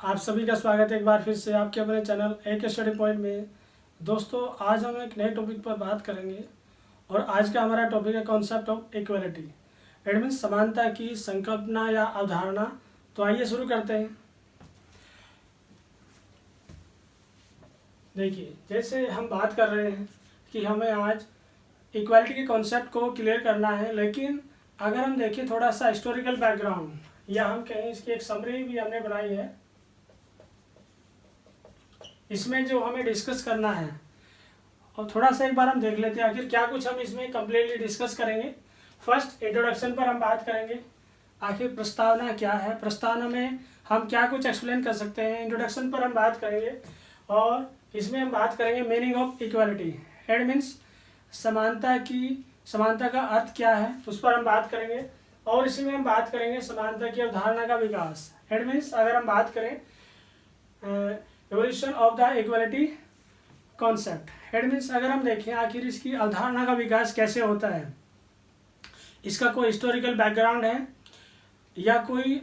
आप सभी का स्वागत है एक बार फिर से आपके अपने चैनल एक स्टडी पॉइंट में। दोस्तों, आज हम एक नए टॉपिक पर बात करेंगे और आज का हमारा टॉपिक है concept of equality. It means समानता की संकल्पना या अवधारणा। तो आइए शुरू करते हैं। देखिए, जैसे हम बात कर रहे हैं कि हमें आज इक्वालिटी के कॉन्सेप्ट को क्लियर करना है, लेकिन अगर हम देखें थोड़ा सा हिस्टोरिकल बैकग्राउंड या हम कहें इसकी एक समरी भी हमने बनाई है, इसमें जो हमें डिस्कस करना है और थोड़ा सा एक बार हम देख लेते हैं आखिर क्या कुछ हम इसमें कम्प्लीटली डिस्कस करेंगे। फर्स्ट, इंट्रोडक्शन पर हम बात करेंगे, आखिर प्रस्तावना क्या है, प्रस्तावना में हम क्या कुछ एक्सप्लेन कर सकते हैं। इंट्रोडक्शन पर हम बात करेंगे और इसमें हम बात करेंगे meaning of equality. It means समानता का अर्थ क्या है, उस पर हम बात करेंगे। और इसी में हम बात करेंगे समानता की अवधारणा का विकास। इट मीन्स अगर हम बात करें evolution of the equality concept. It means अगर हम देखें आखिर इसकी अवधारणा का विकास कैसे होता है, इसका कोई हिस्टोरिकल बैकग्राउंड है या कोई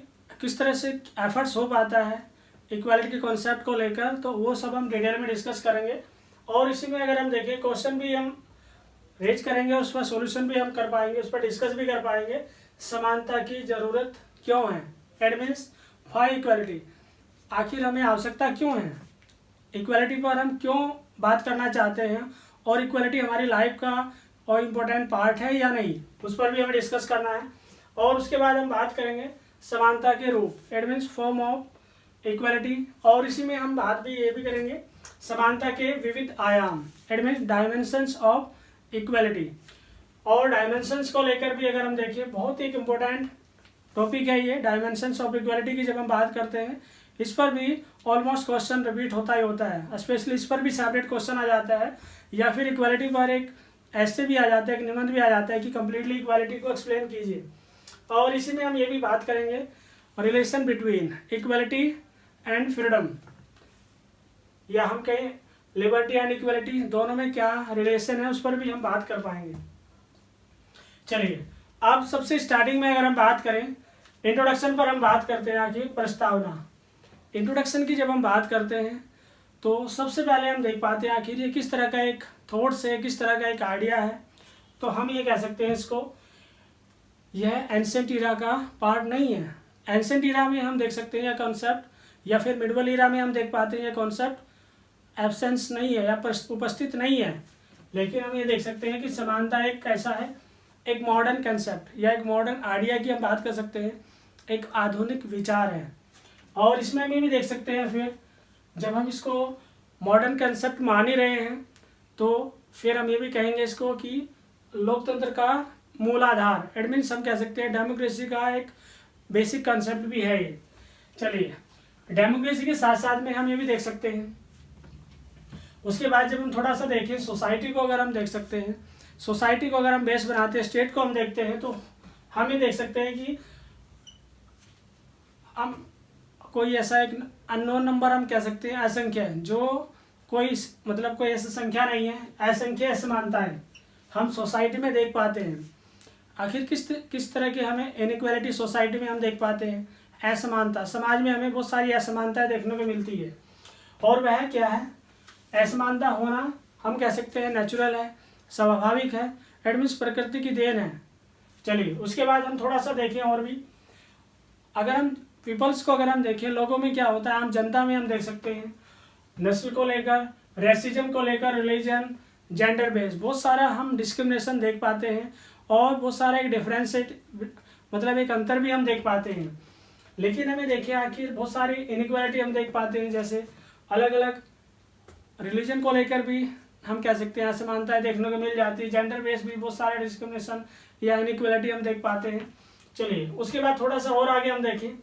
किस तरह से एफर्ट्स हो पाता है इक्वालिटी के कॉन्सेप्ट को लेकर, तो वो सब हम डिटेल में डिस्कस करेंगे। और इसी में अगर हम देखें क्वेश्चन भी हम रेज करेंगे और उस पर सोल्यूशन भी हम कर पाएंगे, उस पर डिस्कस भी कर पाएंगे। समानता की ज़रूरत क्यों है, इट मीन्स व्हाई इक्वालिटी, आखिर हमें आवश्यकता क्यों है, इक्वालिटी पर हम क्यों बात करना चाहते हैं और इक्वालिटी हमारी लाइफ का और इम्पोर्टेंट पार्ट है या नहीं, उस पर भी हमें डिस्कस करना है। और उसके बाद हम बात करेंगे समानता के रूप, it means form of equality. और इसी में हम बात भी ये भी करेंगे समानता के विविध आयाम, it means dimensions of equality. और डायमेंशंस को लेकर भी अगर हम देखें बहुत एक इम्पोर्टेंट टॉपिक है ये डायमेंशंस ऑफ इक्वालिटी की। जब हम बात करते हैं इस पर भी ऑलमोस्ट क्वेश्चन रिपीट होता ही होता है, स्पेशली इस पर भी सेपरेट क्वेश्चन आ जाता है या फिर इक्वालिटी पर एक ऐसे भी आ जाता है, एक निबंध भी आ जाता है कि कम्प्लीटली इक्वालिटी को एक्सप्लेन कीजिए। और इसी में हम ये भी बात करेंगे relation between equality and freedom, या हम कहें लिबर्टी एंड इक्वालिटी, दोनों में क्या रिलेशन है उस पर भी हम बात कर पाएंगे। चलिए, अब सबसे स्टार्टिंग में अगर हम बात करें इंट्रोडक्शन पर हम बात करते हैं आखिर प्रस्तावना। इंट्रोडक्शन की जब हम बात करते हैं तो सबसे पहले हम देख पाते हैं आखिर ये किस तरह का एक थॉट्स है, किस तरह का एक आइडिया है। तो हम ये कह सकते हैं इसको, यह एंशिएंट ईरा का पार्ट नहीं है। एंशिएंट ईरा में हम देख सकते हैं यह कॉन्सेप्ट, या फिर मिडवल ईरा में हम देख पाते हैं यह कॉन्सेप्ट एब्सेंस नहीं है या उपस्थित नहीं है। लेकिन हम ये देख सकते हैं कि समानता एक कैसा है, एक मॉडर्न कंसेप्ट या एक मॉडर्न आइडिया की हम बात कर सकते हैं, एक आधुनिक विचार है। और इसमें हम ये भी देख सकते हैं फिर जब हम इसको मॉडर्न कंसेप्ट मान ही रहे हैं तो फिर हम ये भी कहेंगे इसको कि लोकतंत्र का मूलाधार, इट मीन्स हम कह सकते हैं डेमोक्रेसी का एक बेसिक कंसेप्ट भी है ये। चलिए, डेमोक्रेसी के साथ साथ में हम ये भी देख सकते हैं। उसके बाद जब हम थोड़ा सा देखें सोसाइटी को, अगर हम देख सकते हैं सोसाइटी को, अगर हम बेस बनाते हैं स्टेट को हम देखते हैं, तो हम ये देख सकते हैं कि हम कोई ऐसा एक अननोन नंबर हम कह सकते हैं असंख्य है, जो कोई कोई ऐसी संख्या नहीं है, असंख्य असमानता है हम सोसाइटी में देख पाते हैं। आखिर किस तरह की हमें इनइक्वालिटी सोसाइटी में हम देख पाते हैं, असमानता, समाज में हमें बहुत सारी असमानताएं देखने को मिलती है। और वह क्या है, असमानता होना हम कह सकते हैं नेचुरल है, स्वाभाविक है, इट मीन्स प्रकृति की देन है। चलिए, उसके बाद हम थोड़ा सा देखें और भी, अगर हम पीपल्स को अगर हम देखें, लोगों में क्या होता है, आम जनता में हम देख सकते हैं नस्ल को लेकर, रेसिज्म को लेकर, रिलीजन, जेंडर बेस बहुत सारा हम डिस्क्रिमिनेशन देख पाते हैं और बहुत सारा एक डिफरेंसेट एक अंतर भी हम देख पाते हैं। लेकिन हमें देखिए आखिर बहुत सारी इनइक्वालिटी हम देख पाते हैं, जैसे अलग अलग रिलीजन को लेकर भी हम कह सकते हैं असमानताएं देखने को मिल जाती है, जेंडर बेस भी बहुत सारे डिस्क्रिमिनेशन या इनइक्वालिटी हम देख पाते हैं। चलिए, उसके बाद थोड़ा सा और आगे हम देखें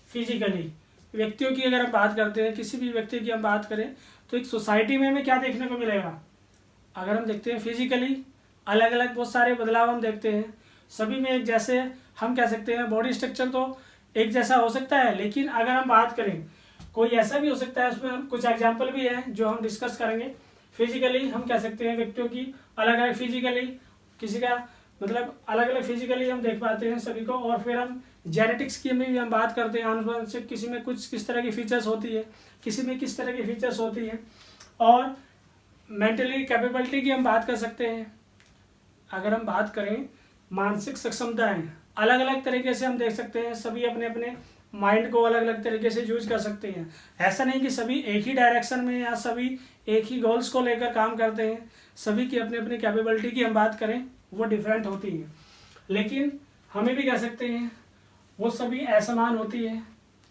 फिजिकली व्यक्तियों की, अगर हम बात करते हैं किसी भी व्यक्ति की हम बात करें तो एक सोसाइटी में हमें क्या देखने को मिलेगा, अगर हम देखते हैं फिजिकली अलग अलग बहुत सारे बदलाव हम देखते हैं सभी में। जैसे हम कह सकते हैं बॉडी स्ट्रक्चर तो एक जैसा हो सकता है, लेकिन अगर हम बात करें कोई ऐसा भी हो सकता है, उसमें हम कुछ एग्जाम्पल भी हैं जो हम डिस्कस करेंगे। फिजिकली हम कह सकते हैं व्यक्तियों की अलग अलग फिजिकली, किसी का मतलब अलग अलग फिजिकली हम देख पाते हैं सभी को। और फिर हम जेनेटिक्स की में भी हम बात करते हैं, आनुवंशिक किसी में कुछ किस तरह की फीचर्स होती है, किसी में किस तरह की फीचर्स होती है। और मेंटली कैपेबिलिटी की हम बात कर सकते हैं। अगर हम बात करें मानसिक सक्षमताएं, अलग अलग तरीके से हम देख सकते हैं, सभी अपने अपने माइंड को अलग अलग तरीके से यूज कर सकते हैं। ऐसा नहीं कि सभी एक ही डायरेक्शन में या सभी एक ही गोल्स को लेकर काम करते हैं। सभी की अपनी अपनी कैपेबिलिटी की हम बात करें वो डिफरेंट होती है, लेकिन हमें भी कह सकते हैं वो सभी असमान होती है,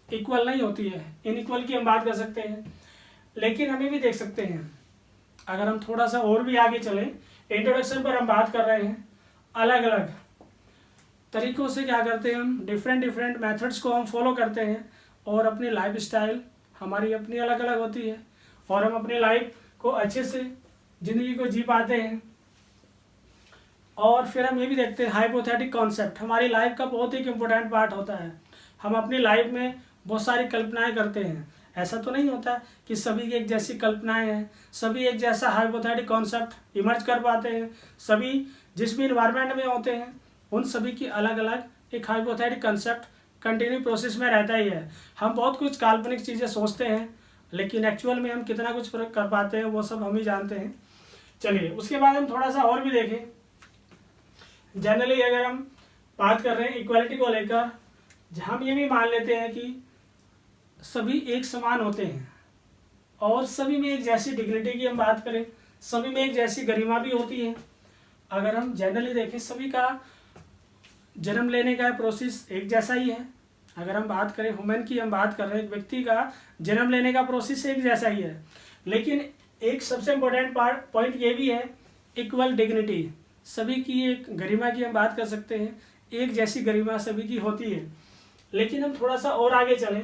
इक्वल नहीं होती है, इनइक्वल की हम बात कर सकते हैं। लेकिन हमें भी देख सकते हैं, अगर हम थोड़ा सा और भी आगे चले, इंट्रोडक्शन पर हम बात कर रहे हैं, अलग अलग तरीकों से क्या करते हैं हम, डिफरेंट डिफरेंट मेथड्स को हम फॉलो करते हैं और अपनी लाइफ स्टाइल हमारी अपनी अलग अलग होती है और हम अपनी लाइफ को अच्छे से ज़िंदगी को जी पाते हैं। और फिर हम ये भी देखते हैं हाइपोथेटिक कॉन्सेप्ट हमारी लाइफ का बहुत ही इम्पोर्टेंट पार्ट होता है। हम अपनी लाइफ में बहुत सारी कल्पनाएं करते हैं। ऐसा तो नहीं होता कि सभी की एक जैसी कल्पनाएं हैं, सभी एक जैसा हाइपोथेटिक कॉन्सेप्ट इमर्ज कर पाते हैं। सभी जिस भी इन्वायरमेंट में होते हैं उन सभी की अलग अलग एक हाइपोथेटिक कंसेप्ट कंटिन्यू प्रोसेस में रहता ही है। हम बहुत कुछ काल्पनिक चीज़ें सोचते हैं, लेकिन एक्चुअल में हम कितना कुछ कर पाते हैं वो सब हम ही जानते हैं। चलिए उसके बाद हम थोड़ा सा और भी देखें। जनरली अगर हम बात कर रहे हैं इक्वालिटी को लेकर, हम ये भी मान लेते हैं कि सभी एक समान होते हैं और सभी में एक जैसी डिग्निटी की हम बात करें, सभी में एक जैसी गरिमा भी होती है। अगर हम जनरली देखें सभी का जन्म लेने का प्रोसेस एक जैसा ही है। अगर हम बात करें ह्यूमन की, हम बात कर रहे हैं एक व्यक्ति का जन्म लेने का प्रोसेस एक जैसा ही है, लेकिन एक सबसे इम्पोर्टेंट पॉइंट ये भी है इक्वल डिग्निटी। सभी की एक गरिमा की हम बात कर सकते हैं, एक जैसी गरिमा सभी की होती है। लेकिन हम थोड़ा सा और आगे चलें,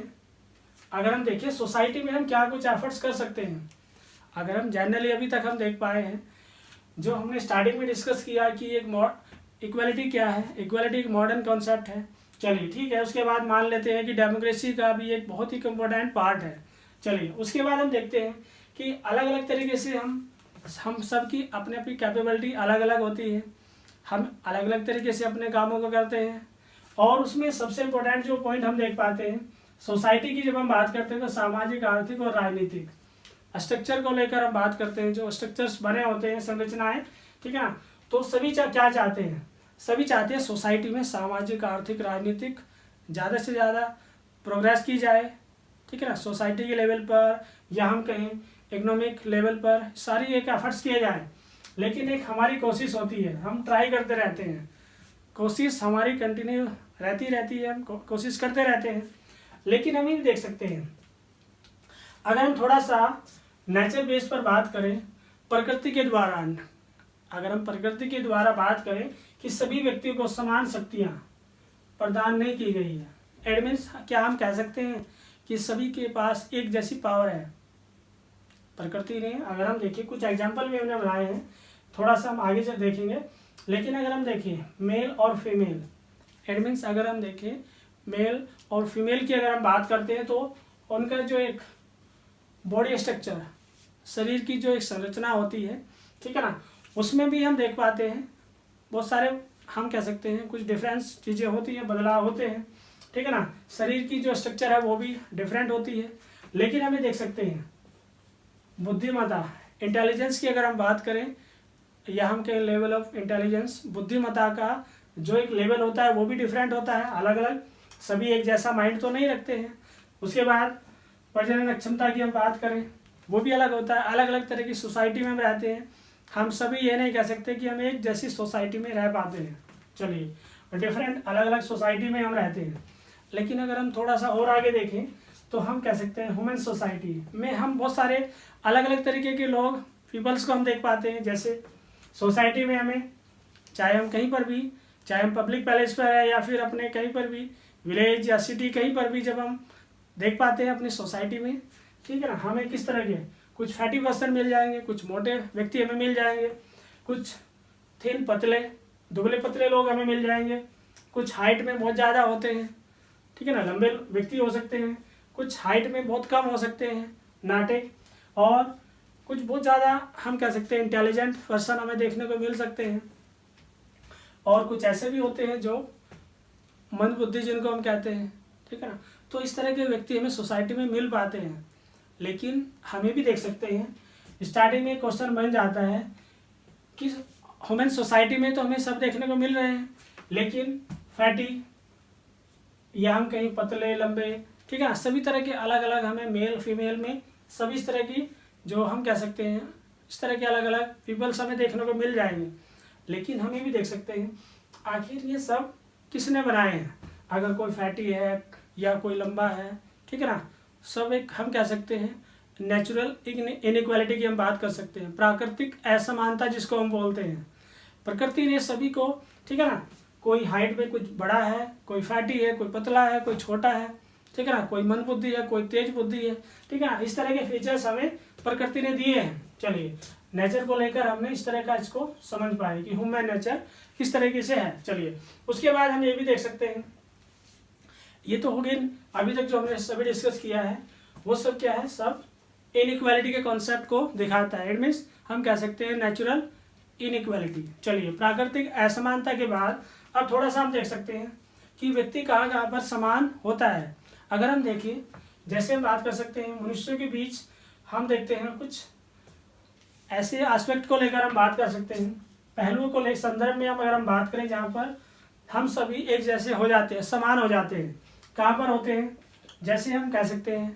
अगर हम देखें सोसाइटी में हम क्या कुछ एफर्ट्स कर सकते हैं। अगर हम जनरली अभी तक हम देख पाए हैं, जो हमने स्टार्टिंग में डिस्कस किया कि एक इक्वालिटी क्या है, इक्वालिटी एक मॉडर्न कॉन्सेप्ट है। चलिए ठीक है, उसके बाद मान लेते हैं कि डेमोक्रेसी का भी एक बहुत ही इम्पोर्टेंट पार्ट है। चलिए उसके बाद हम देखते हैं कि अलग अलग तरीके से हम सब की अपनी अपनी कैपेबिलिटी अलग अलग होती है, हम अलग अलग तरीके से अपने कामों को करते हैं। और उसमें सबसे इम्पोर्टेंट जो पॉइंट हम देख पाते हैं, सोसाइटी की जब हम बात करते हैं तो सामाजिक, आर्थिक और राजनीतिक स्ट्रक्चर को लेकर हम बात करते हैं। जो स्ट्रक्चर्स बने होते हैं, संरचनाएं, ठीक है ना, तो सभी क्या चाहते हैं, सभी चाहते हैं सोसाइटी में सामाजिक, आर्थिक, राजनीतिक ज़्यादा से ज़्यादा प्रोग्रेस की जाए, ठीक है ना, सोसाइटी के लेवल पर या हम कहें इकोनॉमिक लेवल पर सारी एक एफर्ट्स किए जाए। लेकिन एक हमारी कोशिश होती है, हम ट्राई करते रहते हैं, कोशिश हमारी कंटिन्यू रहती है, हम कोशिश करते रहते हैं। लेकिन हम ये देख सकते हैं, अगर हम थोड़ा सा नेचर बेस पर बात करें, प्रकृति के द्वारा, अगर हम प्रकृति के द्वारा बात करें कि सभी व्यक्तियों को समान शक्तियाँ प्रदान नहीं की गई है, एट मीन्स क्या हम कह सकते हैं कि सभी के पास एक जैसी पावर है प्रकृति ने। अगर हम देखें कुछ एग्जाम्पल भी हमने बनाए हैं, थोड़ा सा हम आगे से देखेंगे। लेकिन अगर हम देखें मेल और फीमेल, एट मीन्स अगर हम देखें मेल और फीमेल की अगर हम बात करते हैं तो उनका जो एक बॉडी स्ट्रक्चर, शरीर की जो एक संरचना होती है, ठीक है ना, उसमें भी हम देख पाते हैं बहुत सारे, हम कह सकते हैं कुछ डिफरेंस चीज़ें होती हैं, बदलाव होते हैं, ठीक है ना, शरीर की जो स्ट्रक्चर है वो भी डिफरेंट होती है। लेकिन हमें देख सकते हैं बुद्धिमत्ता, इंटेलिजेंस की अगर हम बात करें या हम कहें लेवल ऑफ इंटेलिजेंस, बुद्धिमत्ता का जो एक लेवल होता है वो भी डिफरेंट होता है, अलग अलग, सभी एक जैसा माइंड तो नहीं रखते हैं। उसके बाद प्रजनन क्षमता की हम बात करें वो भी अलग होता है, अलग अलग तरह की सोसाइटी में हम रहते हैं, हम सभी ये नहीं कह सकते कि हम एक जैसी सोसाइटी में रह पाते हैं। चलिए डिफरेंट अलग अलग सोसाइटी में हम रहते हैं। लेकिन अगर हम थोड़ा सा और आगे देखें तो हम कह सकते हैं ह्यूमन सोसाइटी में हम बहुत सारे अलग अलग तरीके के लोग, पीपल्स को हम देख पाते हैं। जैसे सोसाइटी में हमें, चाहे हम कहीं पर भी, चाहे हम पब्लिक पैलेस पर है या फिर अपने कहीं पर भी विलेज या सिटी कहीं पर भी, जब हम देख पाते हैं अपनी सोसाइटी में, ठीक है ना, हमें किस तरह के कुछ फैटी पर्सन मिल जाएंगे, कुछ मोटे व्यक्ति हमें मिल जाएंगे, कुछ थिन पतले दुबले पतले लोग हमें मिल जाएंगे, कुछ हाइट में बहुत ज़्यादा होते हैं, ठीक है ना, लंबे व्यक्ति हो सकते हैं, कुछ हाइट में बहुत कम हो सकते हैं, नाटे, और कुछ बहुत ज़्यादा हम कह सकते हैं इंटेलिजेंट पर्सन हमें देखने को मिल सकते हैं। और कुछ ऐसे भी होते हैं जो मंदबुद्धि जिनको हम कहते हैं, ठीक है ना। तो इस तरह के व्यक्ति हमें सोसाइटी में मिल पाते हैं। लेकिन हमें भी देख सकते हैं, स्टार्टिंग में क्वेश्चन बन जाता है कि ह्यूमन सोसाइटी में तो हमें सब देखने को मिल रहे हैं, लेकिन फैटी या हम कहीं पतले लंबे, ठीक है ना, सभी तरह के अलग अलग हमें मेल फीमेल में सभी इस तरह की जो हम कह सकते हैं इस तरह के अलग अलग पीपल्स हमें देखने को मिल जाएंगे। लेकिन हमें भी देख सकते हैं आखिर ये सब किसने बनाए हैं। अगर कोई फैटी है या कोई लंबा है, ठीक है ना, सब एक हम कह सकते हैं नेचुरल इनइक्वालिटी की हम बात कर सकते हैं, प्राकृतिक असमानता जिसको हम बोलते हैं। प्रकृति ने सभी को, ठीक है ना, कोई हाइट में कुछ बड़ा है, कोई फैटी है, कोई पतला है, कोई छोटा है, ठीक है ना, कोई मंदबुद्धि है, कोई तेज बुद्धि है, ठीक है ना, इस तरह के फीचर्स हमें प्रकृति ने दिए हैं। चलिए नेचर को लेकर हमने इस तरह का इसको समझ पाए कि ह्यूमन नेचर किस तरीके से है। चलिए उसके बाद हम ये भी देख सकते हैं, ये तो हो गई अभी तक जो हमने सभी डिस्कस किया है वो सब क्या है, सब इनइक्वालिटी के कॉन्सेप्ट को दिखाता है। इट मीन्स हम कह सकते हैं नेचुरल इनइक्वालिटी। चलिए प्राकृतिक असमानता के बाद अब थोड़ा सा हम देख सकते हैं कि व्यक्ति कहाँ कहाँ पर समान होता है। अगर हम देखें, जैसे हम बात कर सकते हैं मनुष्यों के बीच, हम देखते हैं कुछ ऐसे एस्पेक्ट को लेकर हम बात कर सकते हैं, पहलुओं को ले संदर्भ में अगर हम बात करें जहाँ पर हम सभी एक जैसे हो जाते हैं, समान हो जाते हैं। कहाँ पर होते हैं, जैसे हम कह सकते हैं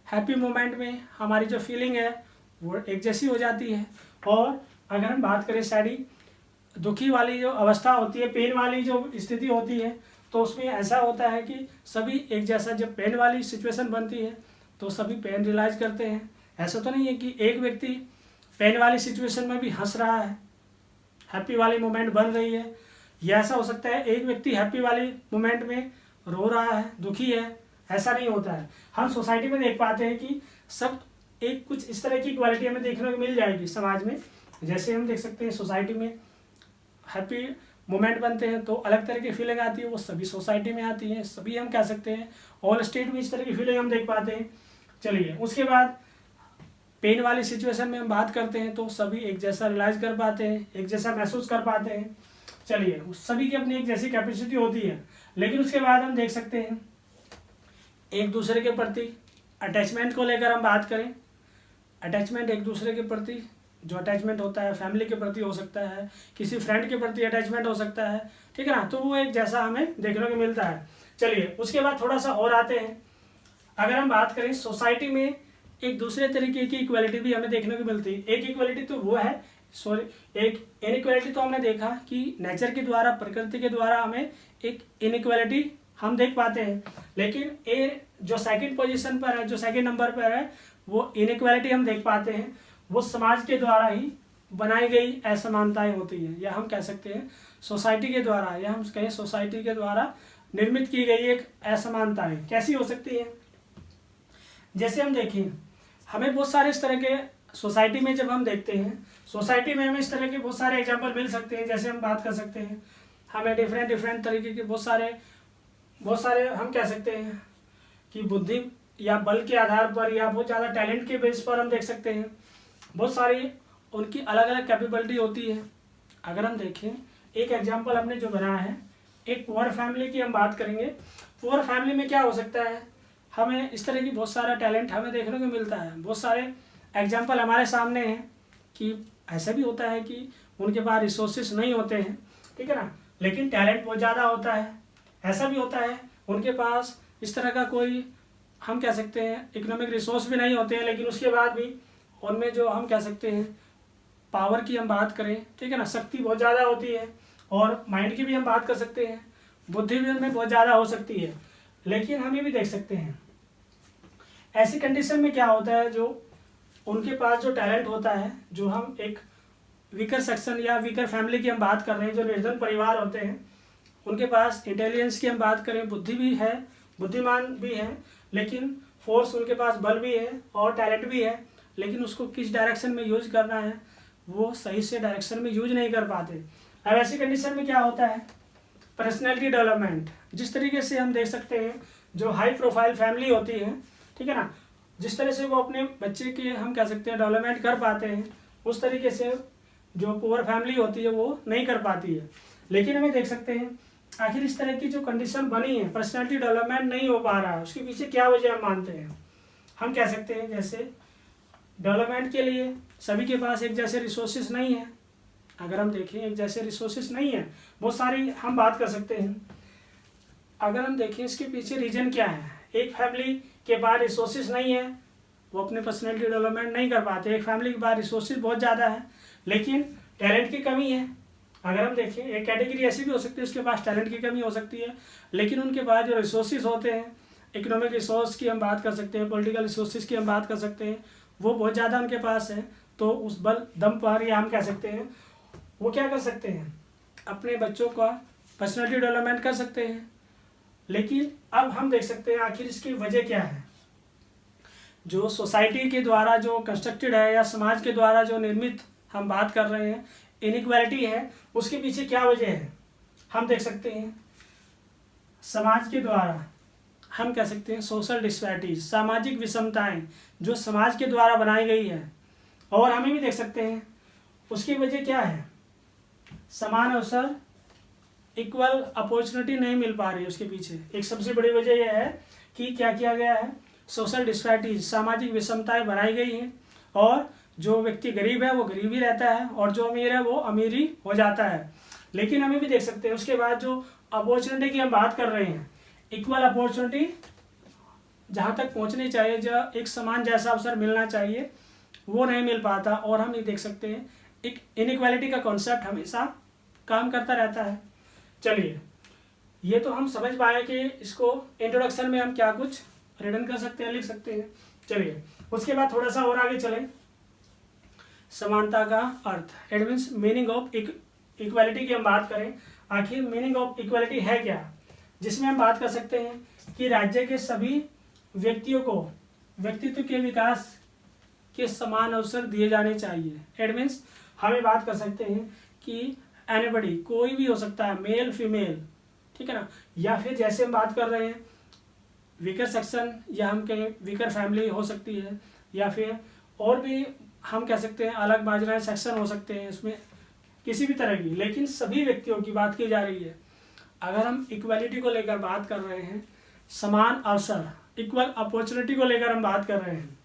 हैप्पी मोमेंट में हमारी जो फीलिंग है वो एक जैसी हो जाती है। और अगर हम बात करें सैडी, दुखी वाली जो अवस्था होती है, पेन वाली जो स्थिति होती है, तो उसमें ऐसा होता है कि सभी एक जैसा, जब पेन वाली सिचुएशन बनती है तो सभी पेन रियलाइज करते हैं। ऐसा तो नहीं है कि एक व्यक्ति पेन वाली सिचुएशन में भी हंस रहा है, हैप्पी वाली मोमेंट बन रही है, या ऐसा हो सकता है एक व्यक्ति हैप्पी वाली मोमेंट में रो रहा है, दुखी है। ऐसा नहीं होता है। हम सोसाइटी में देख पाते हैं कि सब एक कुछ इस तरह की क्वालिटी हमें देखने को मिल जाएगी समाज में। जैसे हम देख सकते हैं सोसाइटी में हैप्पी मोमेंट बनते हैं तो अलग तरह की फीलिंग आती है, वो सभी सोसाइटी में आती है, सभी हम कह सकते हैं ऑल स्टेट में इस तरह की फीलिंग हम देख पाते हैं। चलिए उसके बाद पेन वाली सिचुएशन में हम बात करते हैं तो सभी एक जैसा रियलाइज कर पाते हैं, एक जैसा महसूस कर पाते हैं। चलिए उस सभी की अपनी एक जैसी कैपेसिटी होती है। लेकिन उसके बाद हम देख सकते हैं एक दूसरे के प्रति अटैचमेंट को लेकर हम बात करें, अटैचमेंट एक दूसरे के प्रति जो अटैचमेंट होता है फैमिली के प्रति हो सकता है, किसी फ्रेंड के प्रति अटैचमेंट हो सकता है, ठीक है ना, तो वो एक जैसा हमें देखने को मिलता है। चलिए उसके बाद थोड़ा सा और आते हैं, अगर हम बात करें सोसाइटी में एक दूसरे तरीके की इक्वालिटी भी हमें देखने को मिलती है। एक इक्वालिटी तो वो है, एक इनइक्वालिटी तो हमने देखा कि नेचर के द्वारा, प्रकृति के द्वारा हमें एक इनइक्वालिटी हम देख पाते हैं। लेकिन ए जो सेकंड पोजीशन पर है, जो सेकंड नंबर पर है, वो इनइक्वालिटी हम देख पाते हैं, वो समाज के द्वारा ही बनाई गई असमानताएं होती हैं, या हम कह सकते हैं सोसाइटी के द्वारा, या हम कहें सोसाइटी के द्वारा निर्मित की गई एक असमानताएं कैसी हो सकती है। जैसे हम देखें, हमें बहुत सारे इस तरह के सोसाइटी में जब हम देखते हैं, सोसाइटी में हमें इस तरह के बहुत सारे एग्जाम्पल मिल सकते हैं। जैसे हम बात कर सकते हैं, हमें डिफरेंट तरीके के बहुत सारे हम कह सकते हैं कि बुद्धि या बल के आधार पर या बहुत ज़्यादा टैलेंट के बेस पर हम देख सकते हैं, बहुत सारी उनकी अलग अलग कैपेबिलिटी होती है। अगर हम देखें, एक एग्जांपल हमने जो बनाया है, एक पुअर फैमिली की हम बात करेंगे। पुअर फैमिली में क्या हो सकता है, हमें इस तरह की बहुत सारा टैलेंट हमें देखने को मिलता है। बहुत सारे एग्जांपल हमारे सामने हैं कि ऐसा भी होता है कि उनके पास रिसोर्सेस नहीं होते हैं, ठीक है ना, लेकिन टैलेंट बहुत ज़्यादा होता है। ऐसा भी होता है उनके पास इस तरह का कोई हम कह सकते हैं इकोनॉमिक रिसोर्स भी नहीं होते हैं, लेकिन उसके बाद भी उनमें जो हम कह सकते हैं पावर की हम बात करें, ठीक है ना, शक्ति बहुत ज़्यादा होती है। और माइंड की भी हम बात कर सकते हैं, बुद्धि भी उनमें बहुत ज़्यादा हो सकती है। लेकिन हम ये भी देख सकते हैं ऐसी कंडीशन में क्या होता है, जो उनके पास जो टैलेंट होता है, जो हम एक वीकर सेक्शन या वीकर फैमिली की हम बात कर रहे हैं, जो निर्धन परिवार होते हैं, उनके पास इंटेलिजेंस की हम बात करें, बुद्धि भी है, बुद्धिमान भी है, लेकिन फोर्स उनके पास बल भी है और टैलेंट भी है, लेकिन उसको किस डायरेक्शन में यूज करना है वो सही से डायरेक्शन में यूज नहीं कर पाते। अब ऐसी कंडीशन में क्या होता है, पर्सनैलिटी डेवलपमेंट, जिस तरीके से हम देख सकते हैं जो हाई प्रोफाइल फैमिली होती है, ठीक है ना, जिस तरह से वो अपने बच्चे के हम कह सकते हैं डेवलपमेंट कर पाते हैं, उस तरीके से जो पुअर फैमिली होती है वो नहीं कर पाती है। लेकिन हमें देख सकते हैं आखिर इस तरह की जो कंडीशन बनी है, पर्सनैलिटी डेवलपमेंट नहीं हो पा रहा है, उसके पीछे क्या वजह हम मानते हैं? हम कह सकते हैं जैसे डेवलपमेंट के लिए सभी के पास एक जैसे रिसोर्सेज नहीं है। अगर हम देखें एक जैसे रिसोर्सेज नहीं है, बहुत सारी हम बात कर सकते हैं। अगर हम देखें इसके पीछे रीजन क्या है, एक फैमिली के पास रिसोर्सेज नहीं है, वो अपने पर्सनैलिटी डेवलपमेंट नहीं कर पाते। एक फैमिली के पास रिसोर्सेज बहुत ज़्यादा है लेकिन टैलेंट की कमी है। अगर हम देखें एक कैटेगरी ऐसी भी हो सकती है उसके पास टैलेंट की कमी हो सकती है, लेकिन उनके पास जो रिसोर्सेज होते हैं, इकोनॉमिक रिसोर्स की हम बात कर सकते हैं, पॉलिटिकल रिसोर्सेज की हम बात कर सकते हैं, वो बहुत ज़्यादा उनके पास है। तो उस बल दम पर या हम कह सकते हैं वो क्या कर सकते हैं, अपने बच्चों का पर्सनैलिटी डेवलपमेंट कर सकते हैं। लेकिन अब हम देख सकते हैं आखिर इसकी वजह क्या है। जो सोसाइटी के द्वारा जो कंस्ट्रक्टेड है या समाज के द्वारा जो निर्मित हम बात कर रहे हैं इनइक्वालिटी है, उसके पीछे क्या वजह है। हम देख सकते हैं समाज के द्वारा हम कह सकते हैं सोशल डिस्पैरिटीज, सामाजिक विषमताएं जो समाज के द्वारा बनाई गई है। और हमें भी देख सकते हैं उसकी वजह क्या है, समान अवसर, इक्वल अपॉर्चुनिटी नहीं मिल पा रही है। उसके पीछे एक सबसे बड़ी वजह यह है कि क्या किया गया है, सोशल डिस्पैरिटीज, सामाजिक विषमताएं बनाई गई हैं और जो व्यक्ति गरीब है वो गरीब ही रहता है और जो अमीर है वो अमीर ही हो जाता है। लेकिन हमें भी देख सकते हैं उसके बाद जो अपॉर्चुनिटी की हम बात कर रहे हैं, इक्वल अपॉर्चुनिटी जहाँ तक पहुँचनी चाहिए, जहाँ एक समान जैसा अवसर मिलना चाहिए वो नहीं मिल पाता। और हम ये देख सकते हैं एक इनइक्वालिटी का कॉन्सेप्ट हमेशा काम करता रहता है। चलिए ये तो हम समझ पाए कि इसको इंट्रोडक्शन में हम क्या कुछ रिटर्न कर सकते हैं, लिख सकते हैं। चलिए उसके बाद थोड़ा सा और आगे चलें। समानता का अर्थ, it means meaning of equality की हम बात करें, आखिर मीनिंग ऑफ इक्वालिटी है क्या, जिसमें हम बात कर सकते हैं कि राज्य के सभी व्यक्तियों को व्यक्तित्व के विकास के समान अवसर दिए जाने चाहिए। इट मीन्स हमें बात कर सकते हैं कि एनीबडी, कोई भी हो सकता है, मेल फीमेल, ठीक है ना, या फिर जैसे हम बात कर रहे हैं वीकर सेक्शन या हम कहें वीकर फैमिली हो सकती है, या फिर और भी हम कह सकते हैं अलग मार्जिनाइज सेक्शन हो सकते हैं, इसमें किसी भी तरह की, लेकिन सभी व्यक्तियों की बात की जा रही है। अगर हम इक्वालिटी को लेकर बात कर रहे हैं, समान अवसर, इक्वल अपॉर्चुनिटी को लेकर हम बात कर रहे हैं,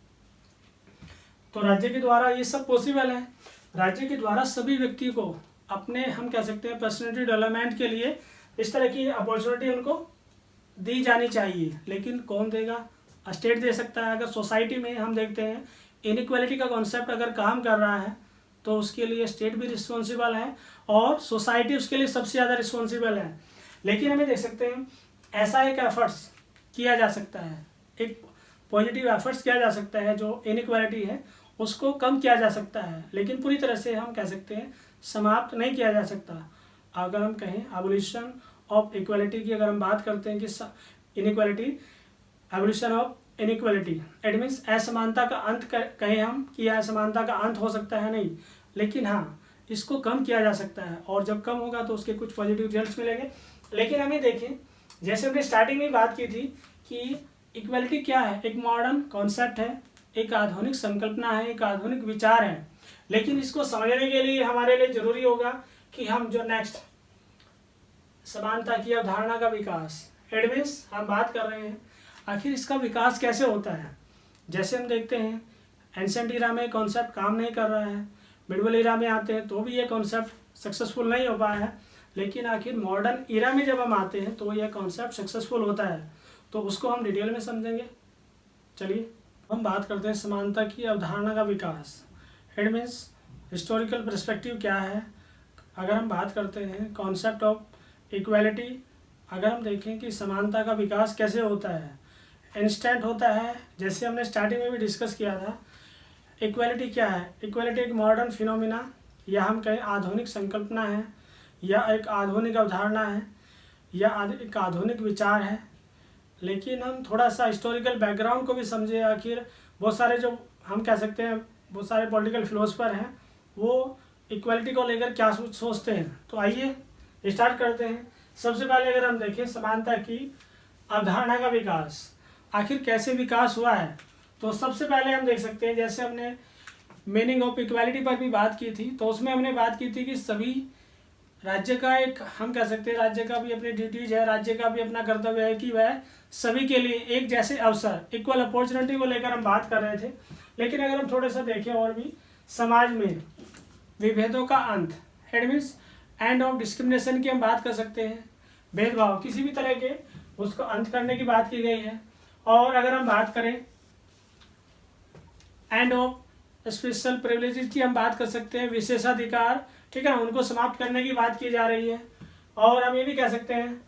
तो राज्य के द्वारा ये सब पॉसिबल है। राज्य के द्वारा सभी व्यक्ति को अपने हम कह सकते हैं पर्सनैलिटी डेवलपमेंट के लिए इस तरह की अपॉर्चुनिटी उनको दी जानी चाहिए। लेकिन कौन देगा, स्टेट दे सकता है। अगर सोसाइटी में हम देखते हैं इनइक्वालिटी का कॉन्सेप्ट अगर काम कर रहा है तो उसके लिए स्टेट भी रिस्पॉन्सिबल है और सोसाइटी उसके लिए सबसे ज़्यादा रिस्पॉन्सिबल है। लेकिन हमें देख सकते हैं ऐसा एक एफर्ट्स किया जा सकता है, एक पॉजिटिव एफर्ट्स किया जा सकता है, जो इनइक्वालिटी है उसको कम किया जा सकता है, लेकिन पूरी तरह से हम कह सकते हैं समाप्त नहीं किया जा सकता। अगर हम कहें एवोल्यूशन ऑफ इक्वालिटी की अगर हम बात करते हैं कि inequality, evolution of inequality, it means असमानता का अंत कहें हम कि असमानता का अंत हो सकता है नहीं, लेकिन हाँ इसको कम किया जा सकता है और जब कम होगा तो उसके कुछ पॉजिटिव रिजल्ट्स मिलेंगे। लेकिन हमें देखें जैसे हमने स्टार्टिंग में बात की थी कि इक्वालिटी क्या है, एक मॉडर्न कॉन्सेप्ट है, एक आधुनिक संकल्पना है, एक आधुनिक विचार है। लेकिन इसको समझने के लिए हमारे लिए जरूरी होगा कि हम जो नेक्स्ट समानता की अवधारणा का विकास, इट मीन्स हम बात कर रहे हैं आखिर इसका विकास कैसे होता है। जैसे हम देखते हैं एंशिएंट इरा में कॉन्सेप्ट काम नहीं कर रहा है, मिडवल इरा में आते हैं तो भी ये कॉन्सेप्ट सक्सेसफुल नहीं हो पाया है, लेकिन आखिर मॉडर्न इरा में जब हम आते हैं तो यह कॉन्सेप्ट सक्सेसफुल होता है। तो उसको हम डिटेल में समझेंगे। चलिए हम बात करते हैं समानता की अवधारणा का विकास, इट मीन्स हिस्टोरिकल पर्सपेक्टिव क्या है। अगर हम बात करते हैं कॉन्सेप्ट ऑफ इक्वालिटी, अगर हम देखें कि समानता का विकास कैसे होता है, इंस्टेंट होता है, जैसे हमने स्टार्टिंग में भी डिस्कस किया था। इक्वालिटी क्या है, इक्वालिटी एक मॉडर्न फिनोमिना या हम कहें आधुनिक संकल्पना है, या एक आधुनिक अवधारणा है, या एक आधुनिक विचार है। लेकिन हम थोड़ा सा हिस्टोरिकल बैकग्राउंड को भी समझे। आखिर बहुत सारे जो हम कह सकते हैं बहुत सारे पॉलिटिकल फिलोसफर हैं वो इक्वालिटी को लेकर क्या सोचते हैं। तो आइए स्टार्ट करते हैं। सबसे पहले अगर हम देखें समानता की अवधारणा का विकास आखिर कैसे विकास हुआ है, तो सबसे पहले हम देख सकते हैं जैसे हमने मीनिंग ऑफ इक्वालिटी पर भी बात की थी, तो उसमें हमने बात की थी कि सभी राज्य का एक, हम कह सकते हैं राज्य का भी अपनी ड्यूटीज है, राज्य का भी अपना कर्तव्य है कि वह सभी के लिए एक जैसे अवसर, इक्वल अपॉर्चुनिटी को लेकर हम बात कर रहे थे। लेकिन अगर हम थोड़ा सा देखें और भी, समाज में विभेदों का अंत, it means end of discrimination की हम बात कर सकते हैं। भेदभाव किसी भी तरह के, उसको अंत करने की बात की गई है। और अगर हम बात करें एंड ऑफ स्पेशल प्रिविलेजेस की हम बात कर सकते हैं, विशेषाधिकार, ठीक है, उनको समाप्त करने की बात की जा रही है। और हम ये भी कह सकते हैं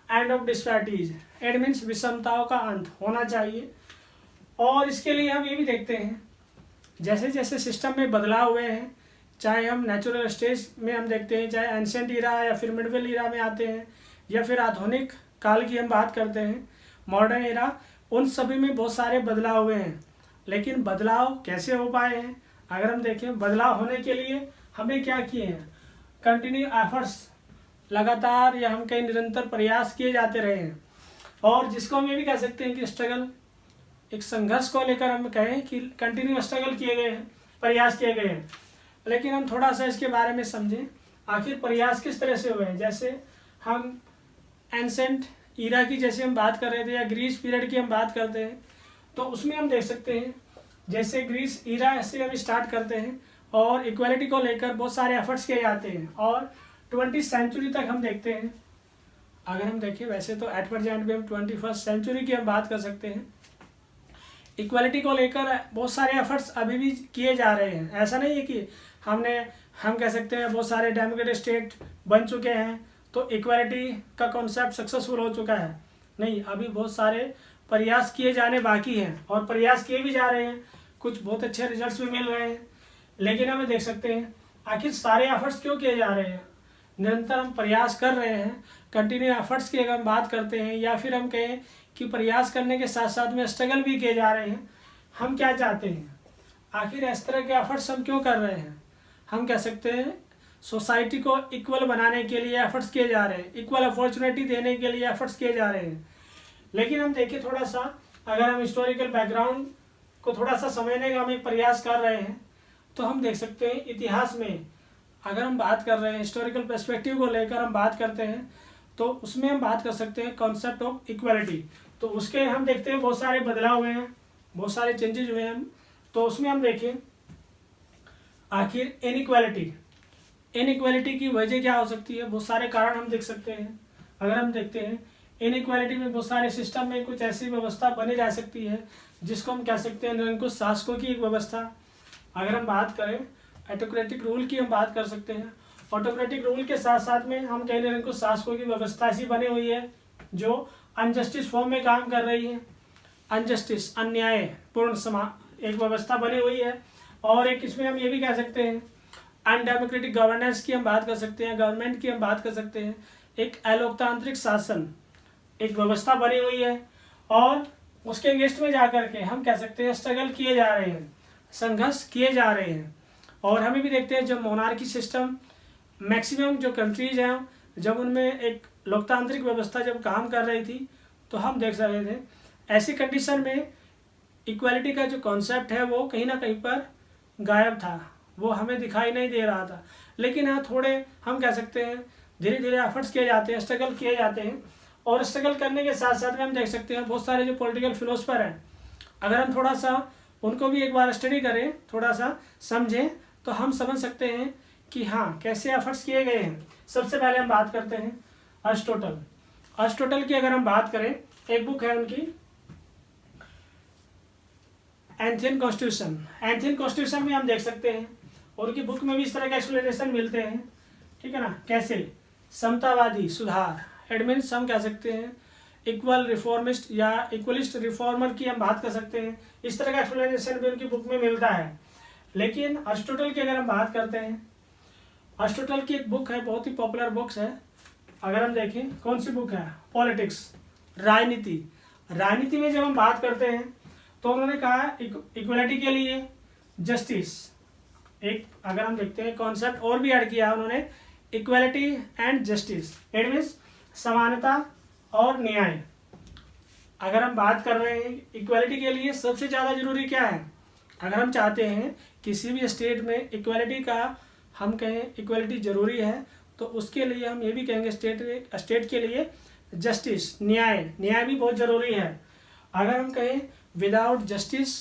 end of disparities, it means विषमताओं का अंत होना चाहिए। और इसके लिए हम ये भी देखते हैं जैसे जैसे सिस्टम में बदलाव हुए हैं, चाहे हम नेचुरल स्टेज में हम देखते हैं, चाहे एंशिएंट ईरा या फिर मिडवेल ईरा में आते हैं, या फिर आधुनिक काल की हम बात करते हैं, मॉडर्न ईरा, उन सभी में बहुत सारे बदलाव हुए हैं। लेकिन बदलाव कैसे हो पाए हैं, अगर हम देखें, बदलाव होने के लिए हमें क्या किए हैं, कंटिन्यू एफर्ट्स, लगातार या हम कहीं निरंतर प्रयास किए जाते रहे हैं। और जिसको हम ये भी कह सकते हैं कि स्ट्रगल, एक संघर्ष को लेकर हम कहें कि कंटिन्यू स्ट्रगल किए गए हैं, प्रयास किए गए हैं। लेकिन हम थोड़ा सा इसके बारे में समझें, आखिर प्रयास किस तरह से हुए हैं। जैसे हम एंसेंट ईरा की जैसे हम बात कर रहे थे, या ग्रीस पीरियड की हम बात करते हैं, तो उसमें हम देख सकते हैं जैसे ग्रीस ईरा से हम स्टार्ट करते हैं और इक्वालिटी को लेकर बहुत सारे एफर्ट्स किए जाते हैं। और 20वीं सेंचुरी तक हम देखते हैं, अगर हम देखें वैसे तो एट प्रेजेंट भी हम 21st सेंचुरी की हम बात कर सकते हैं, इक्वालिटी को लेकर बहुत सारे एफर्ट्स अभी भी किए जा रहे हैं। ऐसा नहीं है कि हम कह सकते हैं बहुत सारे डेमोक्रेटिक स्टेट बन चुके हैं तो इक्वालिटी का कॉन्सेप्ट सक्सेसफुल हो चुका है, नहीं, अभी बहुत सारे प्रयास किए जाने बाकी हैं और प्रयास किए भी जा रहे हैं, कुछ बहुत अच्छे रिजल्ट्स भी मिल रहे हैं। लेकिन हमें देख सकते हैं आखिर सारे एफर्ट्स क्यों किए जा रहे हैं, निरंतर हम प्रयास कर रहे हैं, कंटिन्यू एफर्ट्स की अगर हम बात करते हैं, या फिर हम कहें कि प्रयास करने के साथ साथ में स्ट्रगल भी किए जा रहे हैं। हम क्या चाहते हैं, आखिर इस तरह के एफर्ट्स हम क्यों कर रहे हैं, हम कह सकते हैं सोसाइटी को इक्वल बनाने के लिए एफर्ट्स किए जा रहे हैं, इक्वल अपॉर्चुनिटी देने के लिए एफर्ट्स किए जा रहे हैं। लेकिन हम देखिए थोड़ा सा, अगर हम हिस्टोरिकल बैकग्राउंड को थोड़ा सा समझने का हम एक प्रयास कर रहे हैं, तो हम देख सकते हैं इतिहास में अगर हम बात कर रहे हैं, हिस्टोरिकल पर्सपेक्टिव को लेकर हम बात करते हैं, तो उसमें हम बात कर सकते हैं कॉन्सेप्ट ऑफ इक्वालिटी। तो उसके हम देखते हैं बहुत सारे बदलाव हुए हैं, बहुत सारे चेंजेज हुए हैं। तो उसमें हम देखें आखिर इनइक्वालिटी की वजह क्या हो सकती है, बहुत सारे कारण हम देख सकते हैं। अगर हम देखते हैं इनइक्वालिटी में बहुत सारे सिस्टम में कुछ ऐसी व्यवस्था बनी रह सकती है जिसको हम कह सकते हैं निरंकुश शासकों की एक व्यवस्था। अगर हम बात करें ऑटोक्रेटिक रूल की हम बात कर सकते हैं। ऑटोक्रेटिक रूल के साथ साथ में हम कह निरंकुश शासकों की व्यवस्था ऐसी बनी हुई है जो अनजस्टिस फॉर्म में काम कर रही है, अनजस्टिस, अन्याय पूर्ण एक व्यवस्था बनी हुई है। और एक इसमें हम ये भी कह सकते हैं अनडेमोक्रेटिक गवर्नेंस की हम बात कर सकते हैं, गवर्नमेंट की हम बात कर सकते हैं, एक अलोकतांत्रिक शासन एक व्यवस्था बनी हुई है। और उसके अगेंस्ट में जाकर के हम कह सकते हैं स्ट्रगल किए जा रहे हैं, संघर्ष किए जा रहे हैं। और हमें भी देखते हैं जब मोनार्की सिस्टम मैक्सिमम जो कंट्रीज हैं, जब उनमें एक लोकतांत्रिक व्यवस्था जब काम कर रही थी, तो हम देख रहे थे ऐसी कंडीशन में इक्वालिटी का जो कॉन्सेप्ट है वो कहीं ना कहीं पर गायब था, वो हमें दिखाई नहीं दे रहा था। लेकिन हाँ, थोड़े हम कह सकते हैं धीरे धीरे एफर्ट्स किए जाते हैं, स्ट्रगल किए जाते हैं। और स्ट्रगल करने के साथ साथ में हम देख सकते हैं बहुत सारे जो पॉलिटिकल फिलोसफर हैं, अगर हम थोड़ा सा उनको भी एक बार स्टडी करें, थोड़ा सा समझें, तो हम समझ सकते हैं कि हाँ कैसे एफर्ट्स किए गए हैं। सबसे पहले हम बात करते हैं अरिस्टोटल की। अगर हम बात करें, एक बुक है उनकी एथेन कॉन्स्टिट्यूशन में हम देख सकते हैं, और उनकी बुक में भी इस तरह के एक्सप्लेनेशन मिलते हैं, ठीक है ना, कैसे समतावादी सुधार, इट मीन्स हम कह सकते हैं इक्वल रिफॉर्मिस्ट या इक्वलिस्ट रिफॉर्मर की हम बात कर सकते हैं। इस तरह का एक्सप्लेनेशन भी उनकी बुक में मिलता है। लेकिन अरिस्टोटल की अगर हम बात करते हैं, अरिस्टोटल की एक बुक है, बहुत ही पॉपुलर बुक्स है, अगर हम देखें कौन सी बुक है, पॉलिटिक्स, राजनीति में जब हम बात करते हैं तो उन्होंने कहा इक्वलिटी के लिए जस्टिस, एक अगर हम देखते हैं कॉन्सेप्ट और भी ऐड किया उन्होंने, equality and justice, it means समानता और न्याय। अगर हम बात कर रहे हैं इक्वलिटी के लिए सबसे ज़्यादा जरूरी क्या है, अगर हम चाहते हैं किसी भी स्टेट में इक्वलिटी का हम कहें इक्वलिटी जरूरी है, तो उसके लिए हम ये भी कहेंगे स्टेट के लिए जस्टिस, न्याय भी बहुत ज़रूरी है। अगर हम कहें विदाउट जस्टिस,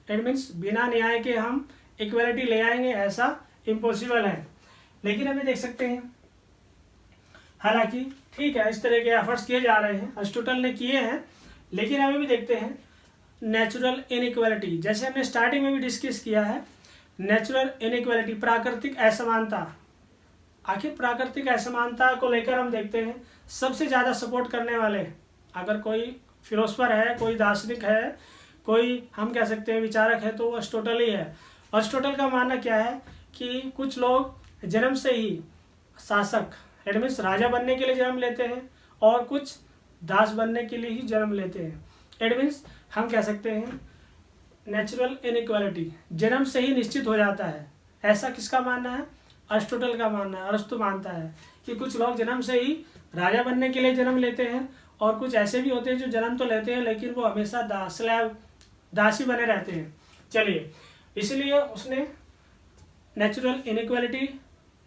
इट मीन्स बिना न्याय के हम इक्वलिटी ले आएंगे, ऐसा इम्पॉसिबल है। लेकिन अभी देख सकते हैं, हालांकि ठीक है इस तरह के एफर्ट्स किए जा रहे हैं, अरिस्टोटल ने किए हैं, लेकिन अभी भी देखते हैं नेचुरल इनइक्वालिटी, जैसे हमने स्टार्टिंग में भी डिस्कस किया है, नेचुरल इनइक्वालिटी, प्राकृतिक असमानता। आखिर प्राकृतिक असमानता को लेकर हम देखते हैं सबसे ज़्यादा सपोर्ट करने वाले, अगर कोई फिलोसफर है, कोई दार्शनिक है, कोई हम कह सकते हैं विचारक है, तो वो अरिस्टोटल ही है। अरिस्टोटल का मानना क्या है कि कुछ लोग जन्म से ही शासक, इट मीन्स राजा बनने के लिए जन्म लेते हैं, और कुछ दास बनने के लिए ही जन्म लेते हैं। इट मीन्स हम कह सकते हैं नेचुरल इनइक्वालिटी जन्म से ही निश्चित हो जाता है। ऐसा किसका मानना है? अरिस्टोटल का मानना है। अरिस्टो मानता है कि कुछ लोग जन्म से ही राजा बनने के लिए जन्म लेते हैं, और कुछ ऐसे भी होते हैं जो जन्म तो लेते हैं लेकिन वो हमेशा दासी बने रहते हैं। चलिए, इसलिए उसने नेचुरल इनइक्वालिटी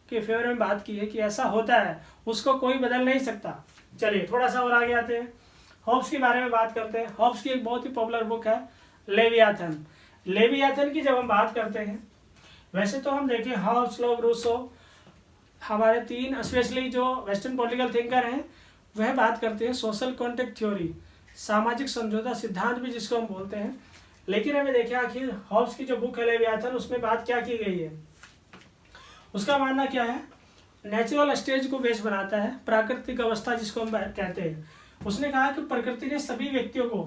के फेवर में बात की है कि ऐसा होता है, उसको कोई बदल नहीं सकता। चलिए थोड़ा सा और आगे आते हैं, हॉब्स के बारे में बात करते हैं। हॉब्स की एक बहुत ही पॉपुलर बुक है लेवियाथन। लेवियाथन की जब हम बात करते हैं, वैसे तो हम देखें हॉब्स, लॉक, रूसो, हमारे तीन स्पेशली जो वेस्टर्न पॉलिटिकल थिंकर हैं वह बात करते हैं सोशल कॉन्ट्रैक्ट थ्योरी, सामाजिक समझौता सिद्धांत भी जिसको हम बोलते हैं। लेकिन हमें देखें आखिर हॉब्स की जो बुक है लेवियाथन, उसमें बात क्या की गई है। उसका मानना क्या है, नेचुरल स्टेज को बेस बनाता है, प्राकृतिक अवस्था जिसको हम कहते हैं। उसने कहा कि प्रकृति ने सभी व्यक्तियों को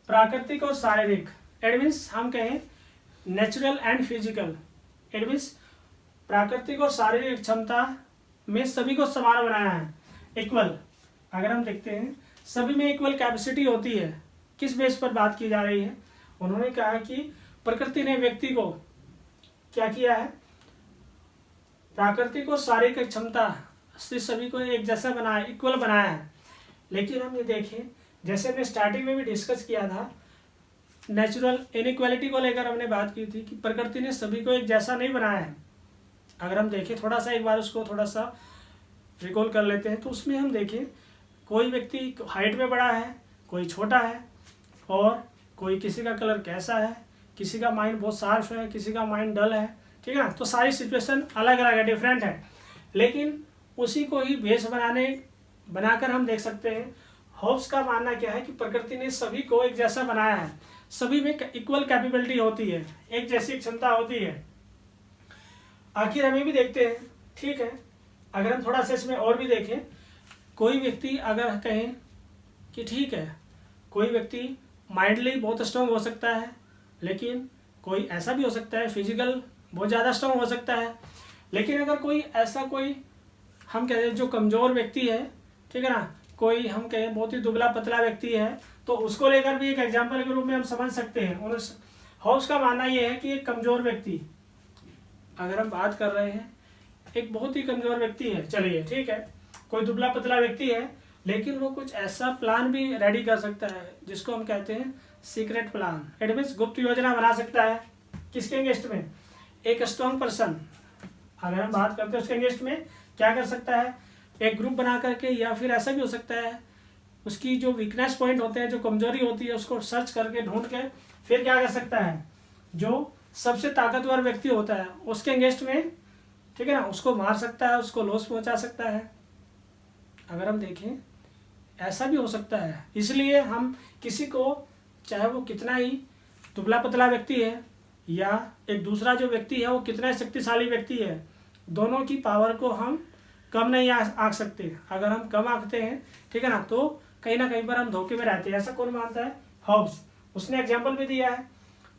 प्राकृतिक और शारीरिक, इट मीन्स हम कहें natural and physical, it means प्राकृतिक और शारीरिक क्षमता में सभी को समान बनाया है, इक्वल। अगर हम देखते हैं सभी में इक्वल कैपेसिटी होती है। किस बेस पर बात की जा रही है? उन्होंने कहा कि प्रकृति ने व्यक्ति को क्या किया है, प्राकृतिक और शारीरिक क्षमता से सभी को एक जैसा बनाया, इक्वल बनाया है। लेकिन हम ये देखें, जैसे हमने स्टार्टिंग में भी डिस्कस किया था, नेचुरल इनइक्वालिटी को लेकर हमने बात की थी कि प्रकृति ने सभी को एक जैसा नहीं बनाया है। अगर हम देखें थोड़ा सा, एक बार उसको थोड़ा सा रिकॉल कर लेते हैं, तो उसमें हम देखें कोई व्यक्ति हाइट में बड़ा है, कोई छोटा है, और कोई किसी का कलर कैसा है, किसी का माइंड बहुत शार्प है, किसी का माइंड डल है, ठीक है ना। तो सारी सिचुएशन अलग अलग है, डिफरेंट है, लेकिन उसी को ही बेस बनाकर हम देख सकते हैं। हॉब्स का मानना क्या है कि प्रकृति ने सभी को एक जैसा बनाया है, सभी में इक्वल कैपेबिलिटी होती है, एक जैसी क्षमता होती है। आखिर हमें भी देखते हैं, ठीक है, अगर हम थोड़ा सा इसमें और भी देखें, कोई व्यक्ति अगर कहें कि ठीक है, कोई व्यक्ति माइंडली बहुत स्ट्रांग हो सकता है, लेकिन कोई ऐसा भी हो सकता है फिजिकल बहुत ज़्यादा स्ट्रांग हो सकता है। लेकिन अगर कोई ऐसा कोई हम कह रहे जो कमज़ोर व्यक्ति है, ठीक है ना, कोई हम कहें बहुत ही दुबला पतला व्यक्ति है, तो उसको लेकर भी एक एग्जाम्पल के रूप में हम समझ सकते हैं। हॉब्स का मानना ये है कि एक कमज़ोर व्यक्ति, अगर हम बात कर रहे हैं एक बहुत ही कमज़ोर व्यक्ति है, चलिए ठीक है, कोई दुबला पतला व्यक्ति है, लेकिन वो कुछ ऐसा प्लान भी रेडी कर सकता है जिसको हम कहते हैं सीक्रेट प्लान, इट मीन्स गुप्त योजना बना सकता है। किसके अगेंस्ट में? एक स्ट्रॉन्ग पर्सन अगर हम बात करते हैं उसके अगेंस्ट में क्या कर सकता है, एक ग्रुप बना करके, या फिर ऐसा भी हो सकता है उसकी जो वीकनेस पॉइंट होते हैं, जो कमजोरी होती है, उसको सर्च करके ढूंढ के फिर क्या कर सकता है, जो सबसे ताकतवर व्यक्ति होता है उसके अगेंस्ट में, ठीक है ना, उसको मार सकता है, उसको लॉस पहुंचा सकता है। अगर हम देखें ऐसा भी हो सकता है। इसलिए हम किसी को, चाहे वो कितना ही दुबला पतला व्यक्ति है या एक दूसरा जो व्यक्ति है वो कितना शक्तिशाली व्यक्ति है, दोनों की पावर को हम कम नहीं आंक सकते। अगर हम कम आंकते हैं, ठीक है ना, तो कहीं ना कहीं पर हम धोखे में रहते हैं। ऐसा कौन मानता है? हॉब्स। उसने एग्जाम्पल भी दिया है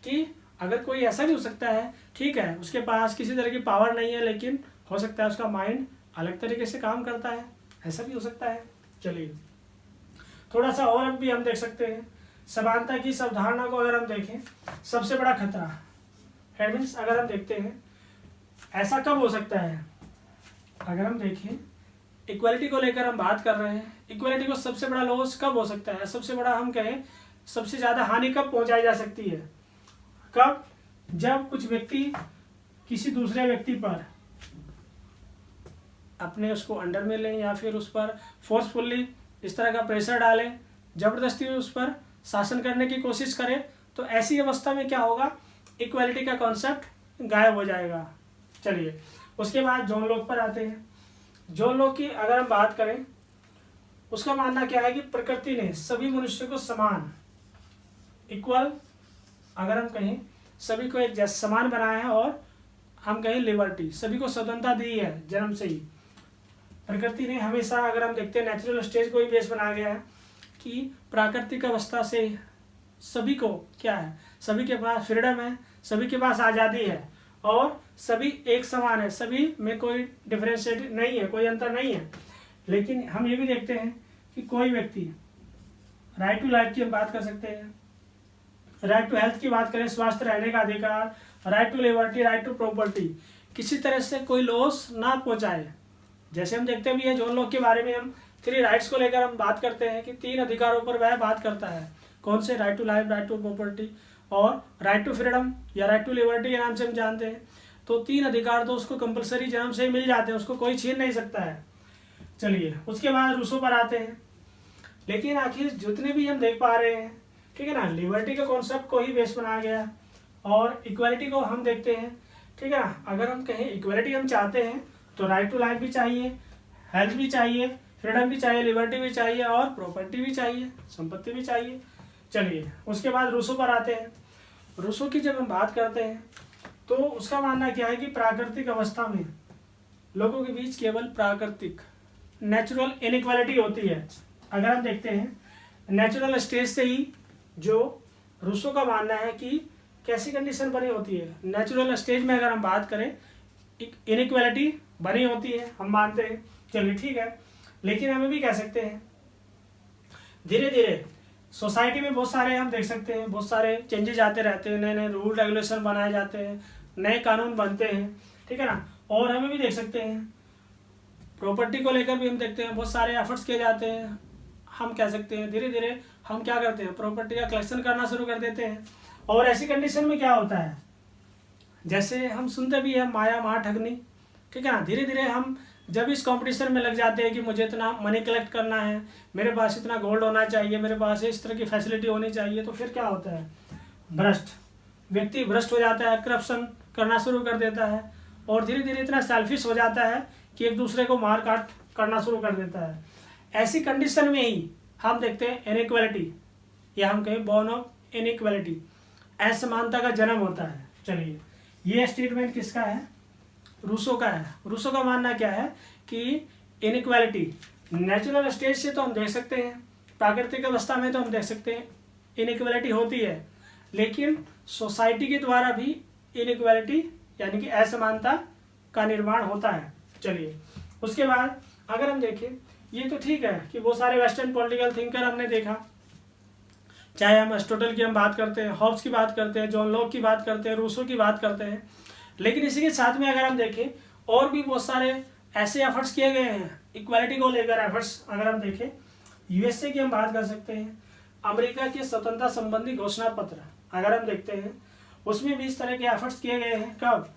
कि अगर कोई ऐसा भी हो सकता है, ठीक है, उसके पास किसी तरह की पावर नहीं है, लेकिन हो सकता है उसका माइंड अलग तरीके से काम करता है, ऐसा भी हो सकता है। चलिए थोड़ा सा और भी हम देख सकते हैं। समानता की इस अवधारणा को अगर हम देखें, सबसे बड़ा खतरा मीन्स अगर हम देखते हैं ऐसा कब हो सकता है, अगर हम देखें इक्वलिटी को लेकर हम बात कर रहे हैं, इक्वलिटी को सबसे बड़ा लॉस कब हो सकता है, सबसे बड़ा हम कहें सबसे ज़्यादा हानि कब पहुंचाई जा सकती है? कब? जब कुछ व्यक्ति किसी दूसरे व्यक्ति पर अपने उसको अंडर में लें या फिर उस पर फोर्सफुल्ली इस तरह का प्रेशर डालें, ज़बरदस्ती उस पर शासन करने की कोशिश करें, तो ऐसी अवस्था में क्या होगा, इक्वालिटी का कॉन्सेप्ट गायब हो जाएगा। चलिए उसके बाद जॉन लॉक पर आते हैं। जॉन लॉक की अगर हम बात करें, उसका मानना क्या है कि प्रकृति ने सभी मनुष्यों को समान, इक्वल, अगर हम कहें सभी को एक जैसा समान बनाया है, और हम कहें लिबर्टी, सभी को स्वतंत्रता दी है जन्म से ही। प्रकृति ने हमेशा, अगर हम देखते हैं नेचुरल स्टेज को ही बेस बनाया गया है कि प्राकृतिक अवस्था से सभी को क्या है, सभी के पास फ्रीडम है, सभी के पास आज़ादी है, और सभी एक समान है, सभी में कोई डिफरेंशिएट नहीं है, कोई अंतर नहीं है। लेकिन हम ये भी देखते हैं कि कोई व्यक्ति, राइट टू लाइफ की हम बात कर सकते हैं, राइट टू हेल्थ की बात करें, स्वास्थ्य रहने का अधिकार, right to liberty, right to property, किसी तरह से कोई लॉस ना पहुंचाए। जैसे हम देखते भी हैं जॉन लॉक के बारे में, हम 3 राइट्स को लेकर हम बात करते हैं कि 3 अधिकारों पर वह बात करता है। कौन से? Right to life, right to property और राइट टू फ्रीडम या राइट टू लिबर्टी के नाम से हम जानते हैं। तो 3 अधिकार तो उसको कंपलसरी जन्म से ही मिल जाते हैं, उसको कोई छीन नहीं सकता है। चलिए उसके बाद रूसो पर आते हैं। लेकिन आखिर जितने भी हम देख पा रहे हैं, ठीक है ना, लिबर्टी के कॉन्सेप्ट को ही बेस बनाया गया, और इक्वालिटी को हम देखते हैं, ठीक है ना। अगर हम कहें इक्वालिटी हम चाहते हैं तो राइट टू लाइफ भी चाहिए, हेल्थ भी चाहिए, फ्रीडम भी चाहिए, लिबर्टी भी चाहिए, और प्रॉपर्टी भी चाहिए, संपत्ति भी चाहिए। चलिए उसके बाद रूसो पर आते हैं। रूसो की जब हम बात करते हैं तो उसका मानना क्या है कि प्राकृतिक अवस्था में लोगों के बीच केवल प्राकृतिक नेचुरल इनइक्वालिटी होती है। अगर हम देखते हैं नेचुरल स्टेज से ही, जो रूसो का मानना है कि कैसी कंडीशन बनी होती है, नेचुरल स्टेज में अगर हम बात करें इनइक्वालिटी बनी होती है, हम मानते हैं। चलिए ठीक है, लेकिन हमें भी कह सकते हैं धीरे धीरे सोसाइटी में बहुत सारे हम देख सकते हैं, बहुत सारे चेंजेस आते रहते हैं, नए नए रूल रेगुलेशन बनाए जाते हैं, नए कानून बनते हैं, ठीक है ना। और हमें भी देख सकते हैं प्रॉपर्टी को लेकर भी हम देखते हैं बहुत सारे एफर्ट्स किए जाते हैं। हम कह सकते हैं धीरे धीरे हम क्या करते हैं, प्रॉपर्टी का कलेक्शन करना शुरू कर देते हैं। और ऐसी कंडीशन में क्या होता है, जैसे हम सुनते भी हैं माया माँ ठगनी, ठीक है ना। धीरे धीरे हम जब इस कंपटीशन में लग जाते हैं कि मुझे इतना मनी कलेक्ट करना है, मेरे पास इतना गोल्ड होना चाहिए, मेरे पास इस तरह की फैसिलिटी होनी चाहिए, तो फिर क्या होता है, व्यक्ति भ्रष्ट हो जाता है, करप्शन करना शुरू कर देता है, और धीरे धीरे इतना सेल्फिश हो जाता है कि एक दूसरे को मार काट करना शुरू कर देता है। ऐसी कंडीशन में ही हम देखते हैं इनइक्वालिटी, या हम कहें बॉर्न ऑफ इनइक्वालिटी, असमानता का जन्म होता है। चलिए ये स्टेटमेंट किसका है, रूसो का है। रूसो का मानना क्या है कि इनइक्वालिटी नेचुरल स्टेज से तो हम देख सकते हैं, प्राकृतिक अवस्था में तो हम देख सकते हैं इनइक्वालिटी होती है, लेकिन सोसाइटी के द्वारा भी इनइक्वालिटी यानी कि असमानता का निर्माण होता है। चलिए उसके बाद अगर हम देखें, ये तो ठीक है कि बहुत सारे वेस्टर्न पॉलिटिकल थिंकर हमने देखा, चाहे हम एरिस्टोटल की हम बात करते हैं, हॉब्स की बात करते हैं, जॉन लॉक की बात करते हैं, रूसो की बात करते हैं, लेकिन इसी के साथ में अगर हम देखें और भी बहुत सारे ऐसे एफर्ट्स किए गए हैं इक्वालिटी को लेकर। एफर्ट्स अगर हम देखें यूएसए की हम बात कर सकते हैं, अमेरिका के स्वतंत्रता संबंधी घोषणा पत्र अगर हम देखते हैं उसमें भी इस तरह के एफर्ट्स किए गए हैं। कब?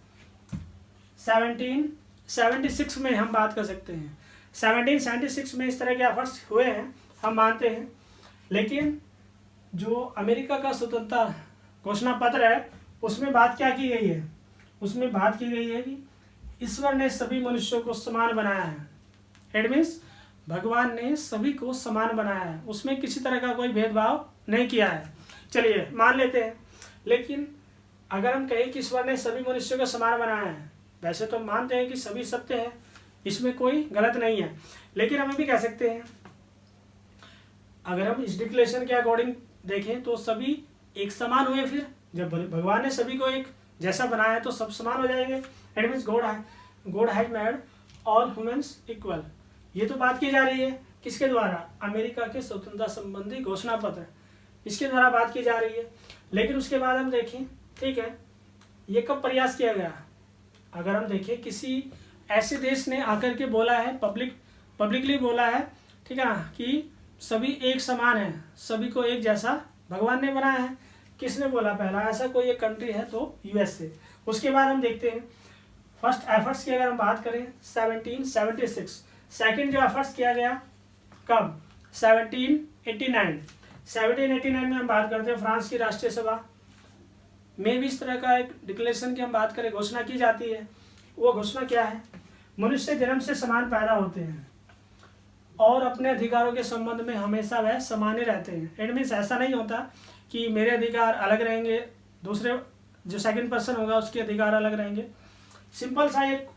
1776 में हम बात कर सकते हैं, 1776 में इस तरह के एफर्ट्स हुए हैं, हम मानते हैं। लेकिन जो अमेरिका का स्वतंत्रता घोषणा पत्र है उसमें बात क्या की गई है, उसमें बात की गई है कि ईश्वर ने सभी मनुष्यों को समान बनाया है। इट मीन्स भगवान ने सभी को समान बनाया है, उसमें किसी तरह का कोई भेदभाव नहीं किया है। चलिए मान लेते हैं, लेकिन अगर हम कहें कि ईश्वर ने सभी मनुष्यों को समान बनाया है, वैसे तो मानते हैं कि सभी सत्य है, इसमें कोई गलत नहीं है, लेकिन हमें भी कह सकते हैं अगर हम इस डिक्लेरेशन के अकॉर्डिंग देखें तो सभी एक समान हुए। फिर जब भगवान ने सभी को एक जैसा बनाया है तो सब समान हो जाएंगे। It means God has made all humans equal. ये तो बात की जा रही है किसके द्वारा, अमेरिका के स्वतंत्रता संबंधी घोषणा पत्र, इसके द्वारा बात की जा रही है। लेकिन उसके बाद हम देखें, ठीक है, ये कब प्रयास किया गया, अगर हम देखें किसी ऐसे देश ने आकर के बोला है, पब्लिकली बोला है, ठीक है ना, कि सभी एक समान है, सभी को एक जैसा भगवान ने बनाया है। किसने बोला पहला ऐसा कोई एक कंट्री है तो यूएसए। उसके बाद हम देखते हैं फर्स्ट एफर्ट्स की अगर हम बात करें 1776, सेकंड जो एफर्ट्स किया गया कब 1789। 1789 में हम बात करते हैं फ्रांस की राष्ट्रीय सभा में भी इस तरह का एक डिक्लेरेशन की हम बात करें, घोषणा की जाती है। वो घोषणा क्या है? मनुष्य जन्म से समान पैदा होते हैं और अपने अधिकारों के संबंध में हमेशा वह समान ही रहते हैं। इट मीन्स ऐसा नहीं होता कि मेरे अधिकार अलग रहेंगे, दूसरे जो सेकंड पर्सन होगा उसके अधिकार अलग रहेंगे। सिंपल सा एक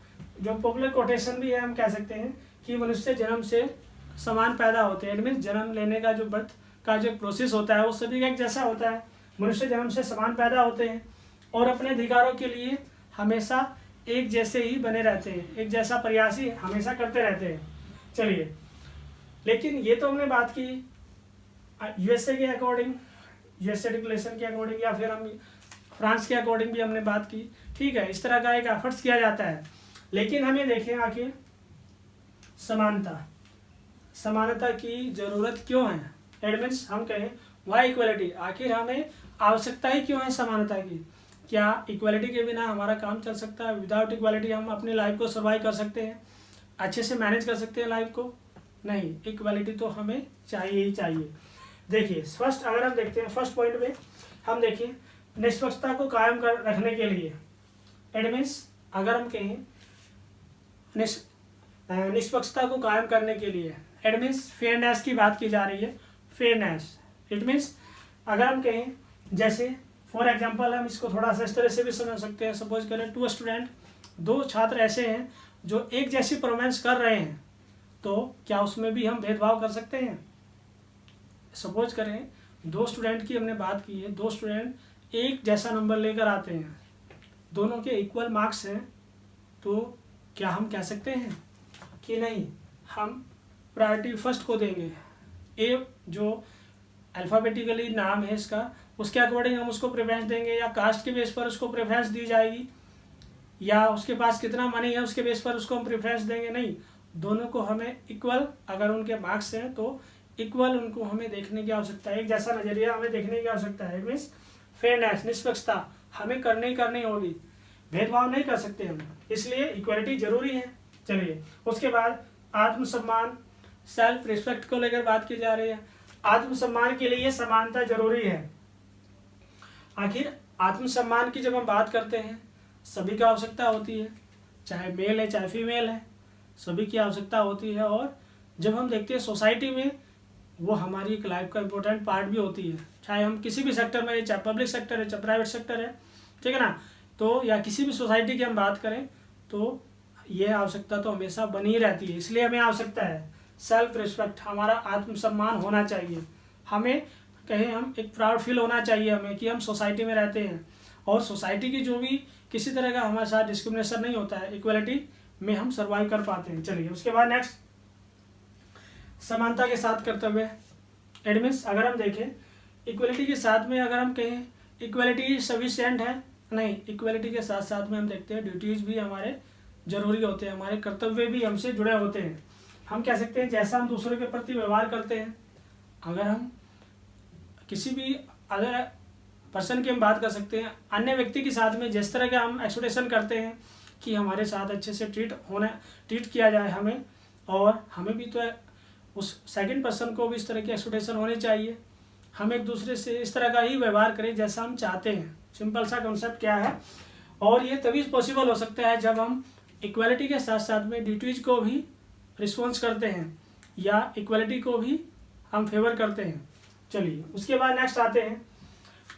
जो पॉपुलर कोटेशन भी है, हम कह सकते हैं कि मनुष्य जन्म से समान पैदा होते हैं। इट मीन्स जन्म लेने का जो बर्थ का जो प्रोसेस होता है वो सभी का एक जैसा होता है। मनुष्य जन्म से समान पैदा होते हैं और अपने अधिकारों के लिए हमेशा एक जैसे ही बने रहते हैं, एक जैसा प्रयास ही हमेशा करते रहते हैं। चलिए, लेकिन ये तो हमने बात की यूएसए के अकॉर्डिंग, यूएसए डिक्लेरेशन के अकॉर्डिंग, या फिर हम फ्रांस के अकॉर्डिंग भी हमने बात की। ठीक है, इस तरह का एक एफर्ट्स किया जाता है। लेकिन हमें देखें आखिर समानता की ज़रूरत क्यों है? इट मीन्स हम कहें वाई इक्वलिटी, आखिर हमें आवश्यकता ही क्यों है समानता की? क्या इक्वलिटी के बिना हमारा काम चल सकता है? विदाउट इक्वलिटी हम अपनी लाइफ को सर्वाइव कर सकते हैं, अच्छे से मैनेज कर सकते हैं लाइफ को? नहीं, इक्वलिटी तो हमें चाहिए ही चाहिए। देखिए फर्स्ट अगर हम देखते हैं फर्स्ट पॉइंट में हम देखिए निष्पक्षता को कायम कर रखने के लिए, इट मीन्स अगर हम कहें निष्पक्षता को कायम करने के लिए, इट मीन्स फेयरनेस की बात की जा रही है। फेयरनेस इट मीन्स अगर हम कहें जैसे फॉर एग्जांपल हम इसको थोड़ा सा इस तरह से भी समझ सकते हैं। सपोज करें टू स्टूडेंट, दो छात्र ऐसे हैं जो एक जैसी परफॉर्मेंस कर रहे हैं, तो क्या उसमें भी हम भेदभाव कर सकते हैं? सपोज करें दो स्टूडेंट की हमने बात की है, दो स्टूडेंट एक जैसा नंबर लेकर आते हैं, दोनों के इक्वल मार्क्स हैं, तो क्या हम कह सकते हैं कि नहीं, हम प्रायोरिटी फर्स्ट को देंगे? ए जो अल्फ़ाबेटिकली नाम है इसका, उसके अकॉर्डिंग हम उसको प्रेफरेंस देंगे, या कास्ट के बेस पर उसको प्रेफरेंस दी जाएगी, या उसके पास कितना मनी है उसके बेस पर उसको हम प्रेफरेंस देंगे? नहीं, दोनों को हमें इक्वल, अगर उनके मार्क्स हैं तो इक्वल उनको हमें देखने की आवश्यकता है, एक जैसा नज़रिया हमें देखने की आवश्यकता है। इट मीन्स फेयरनेस, निष्पक्षता हमें करनी होगी, भेदभाव नहीं कर सकते हम, इसलिए इक्वलिटी जरूरी है। चलिए उसके बाद आत्मसम्मान, सेल्फ रिस्पेक्ट को लेकर बात की जा रही है। आत्मसम्मान के लिए समानता जरूरी है। आखिर आत्मसम्मान की जब हम बात करते हैं सभी की आवश्यकता होती है, चाहे मेल है चाहे फीमेल है, सभी की आवश्यकता होती है। और जब हम देखते हैं सोसाइटी में, वो हमारी एक लाइफ का इम्पोर्टेंट पार्ट भी होती है, चाहे हम किसी भी सेक्टर में, चाहे पब्लिक सेक्टर है चाहे प्राइवेट सेक्टर है, ठीक है ना, तो या किसी भी सोसाइटी की हम बात करें तो ये आवश्यकता तो हमेशा बनी रहती है। इसलिए हमें आवश्यकता है सेल्फ रिस्पेक्ट, हमारा आत्मसम्मान होना चाहिए, हमें कहें हम एक प्राउड फील होना चाहिए हमें कि हम सोसाइटी में रहते हैं और सोसाइटी की जो भी किसी तरह का हमारे साथ डिस्क्रिमिनेशन नहीं होता है, इक्वलिटी में हम सर्वाइव कर पाते हैं। चलिए उसके बाद नेक्स्ट समानता के साथ कर्तव्य। इट मीन्स अगर हम देखें इक्वलिटी के साथ में, अगर हम कहें इक्वलिटी सफिशिएंट है, नहीं, इक्वलिटी के साथ साथ में हम देखते हैं ड्यूटीज़ भी हमारे जरूरी होते हैं, हमारे कर्तव्य भी हमसे जुड़े होते हैं। हम कह सकते हैं जैसा हम दूसरों के प्रति व्यवहार करते हैं, अगर हम किसी भी अदर पर्सन की हम बात कर सकते हैं, अन्य व्यक्ति के साथ में जिस तरह का हम एक्सपेक्टेशन करते हैं कि हमारे साथ अच्छे से ट्रीट किया जाए हमें, और हमें भी तो उस सेकंड पर्सन को भी इस तरह की एक्सपेक्टेशन होनी चाहिए। हम एक दूसरे से इस तरह का ही व्यवहार करें जैसा हम चाहते हैं। सिंपल सा कॉन्सेप्ट क्या है, और ये तभी पॉसिबल हो सकता है जब हम इक्वलिटी के साथ साथ में ड्यूटीज़ को भी रिस्पॉन्स करते हैं या इक्वलिटी को भी हम फेवर करते हैं। चलिए उसके बाद नेक्स्ट आते हैं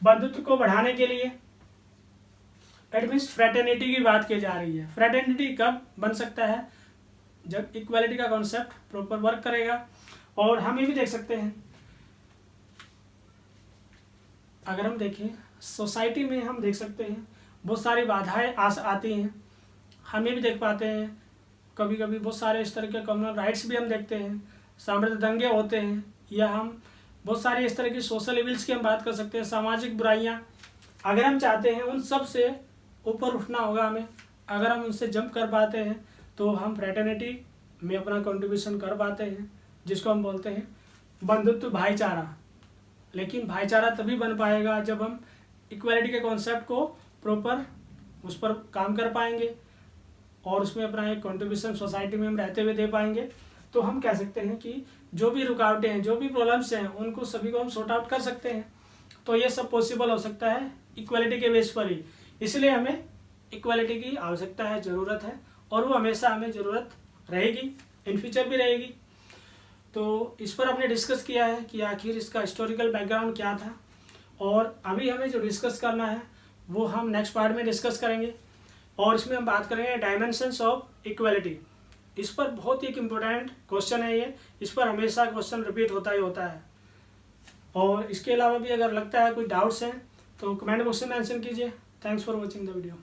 बंधुत्व को बढ़ाने के लिए। इट मीन्स फ्रेटर्निटी की बात की जा रही है। फ्रेटर्निटी कब बन सकता है? जब इक्वलिटी का कॉन्सेप्ट प्रॉपर वर्क करेगा। और हम ये भी देख सकते हैं, अगर हम देखें सोसाइटी में, हम देख सकते हैं बहुत सारी बाधाएं आती हैं, हम ये भी देख पाते हैं कभी कभी बहुत सारे इस तरह के कम्युनल राइट्स भी हम देखते हैं, सामूहिक दंगे होते हैं, या हम बहुत सारी इस तरह की सोशल इविल्स की हम बात कर सकते हैं, सामाजिक बुराइयां। अगर हम चाहते हैं उन सब से ऊपर उठना होगा हमें, अगर हम उनसे जंप कर पाते हैं तो हम फ्रेटर्निटी में अपना कंट्रीब्यूशन कर पाते हैं, जिसको हम बोलते हैं बंधुत्व भाईचारा। लेकिन भाईचारा तभी बन पाएगा जब हम इक्वलिटी के कॉन्सेप्ट को प्रॉपर उस पर काम कर पाएंगे। और उसमें अपना एक कंट्रीब्यूशन सोसाइटी में हम रहते हुए दे पाएंगे, तो हम कह सकते हैं कि जो भी रुकावटें हैं, जो भी प्रॉब्लम्स हैं, उनको सभी को हम सॉर्ट आउट कर सकते हैं। तो ये सब पॉसिबल हो सकता है इक्वालिटी के बेस पर ही। इसलिए हमें इक्वालिटी की आवश्यकता है, ज़रूरत है, और वो हमेशा हमें ज़रूरत रहेगी, इन फ्यूचर भी रहेगी। तो इस पर हमने डिस्कस किया है कि आखिर इसका हिस्टोरिकल बैकग्राउंड क्या था, और अभी हमें जो डिस्कस करना है वो हम नेक्स्ट पार्ट में डिस्कस करेंगे, और इसमें हम बात करेंगे डायमेंशंस ऑफ इक्वालिटी। इस पर बहुत ही एक इम्पोर्टेंट क्वेश्चन है ये, इस पर हमेशा क्वेश्चन रिपीट होता ही होता है। और इसके अलावा भी अगर लगता है कोई डाउट्स हैं तो कमेंट बॉक्स में मेंशन कीजिए। Thanks for watching the video.